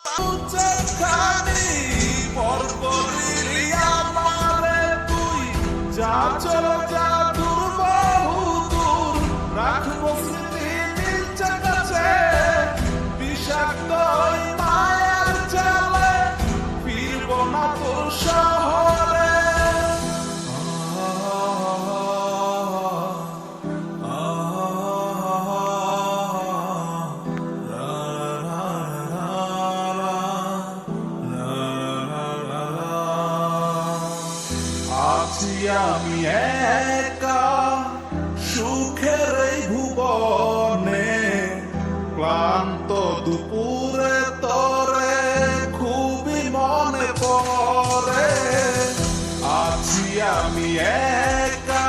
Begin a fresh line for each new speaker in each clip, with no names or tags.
চোখখানি পর করিলি আমারে তুই, যা চলে যা দূর বহু দূর, রাখবো স্মৃতি নিজ কাছে, বিষাক্ত ওই মায়ার জালে ফিরব না তোর শহরে। আছি আমি একা সুখের এই ভুবনে, ক্লান্ত দুপুরে তোরে খুবই মনে পড়ে। আছি আমি একা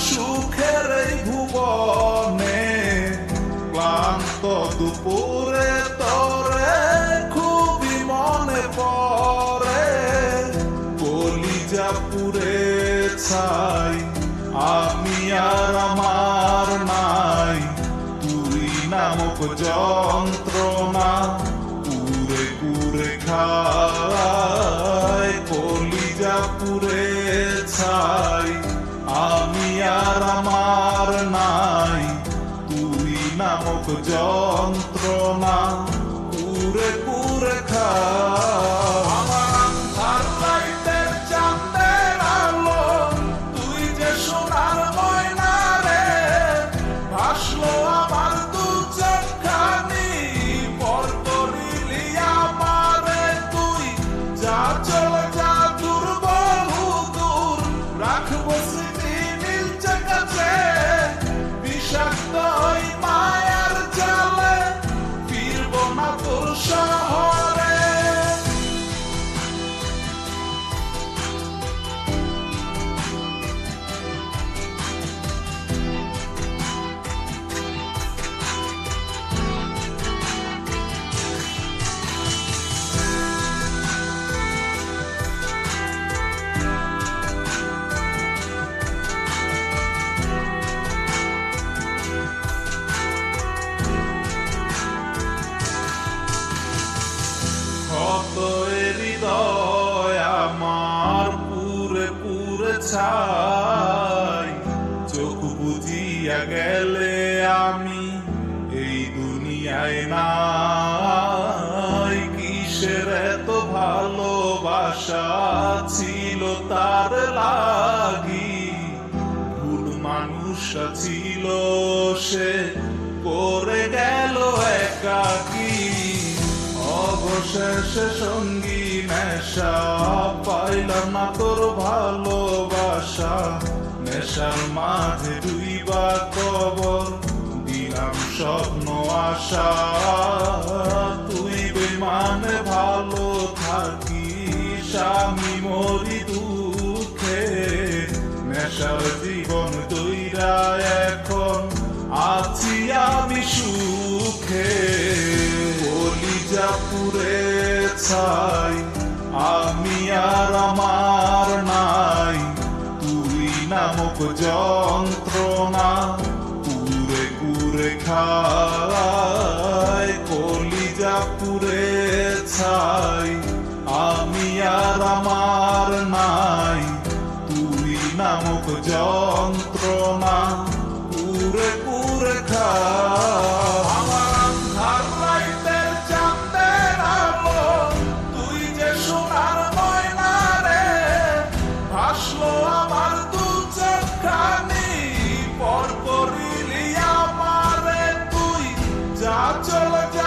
সুখের এই ভুবনে, ক্লান্ত দুপুরে তোরে খুবই মনে পড়ে। কলিজা পুড়ে ছাই আমি আর আমার নাই, তুই নামক যন্ত্রণা পুরে পুরে খায়। কলিজা পুড়ে ছাই আমি আর আমার নাই, তুই নামক যন্ত্রণা পুরে পুরে খায়। চলে যা দূর বহু দূর, রাখবো স্মৃতি নিজ কাছে, বিষাক্ত ওই মায়ার জালে ফিরব না তোর শহরে। কত হৃদয় আমার পুরে পুরে ছাই, চোখ বুঝিয়া গেলে আমি এই দুনিয়ায় নাই। কিসের এত ভালোবাসা ছিল তার লাগি, ভুল মানুষটা ছিল সে করে গেল একাকী। অবশেষে সঙ্গী নেশা পাইলাম না তোর ভালোবাসা, নেশার মাঝে ডুইবা কবর দিলাম স্বপ্ন আশা। তুই বেমানে ভালো থাকিস আমি মরি দুঃখে, নেশার জীবন তৈরা এখন আছি আমি সুখে। কলিজা পুড়ে ছাই আমি আর আমার নাই, তুই নামক যন্ত্রণা পুরে পুরে খায়। কলিজা পুড়ে ছাই আমি আর আমার নাই, তুই নামক যন্ত্রণা পুরে পুরে খায়। আমার দু চোখখানি পর করিলি আমারে তুই, যা চলে যা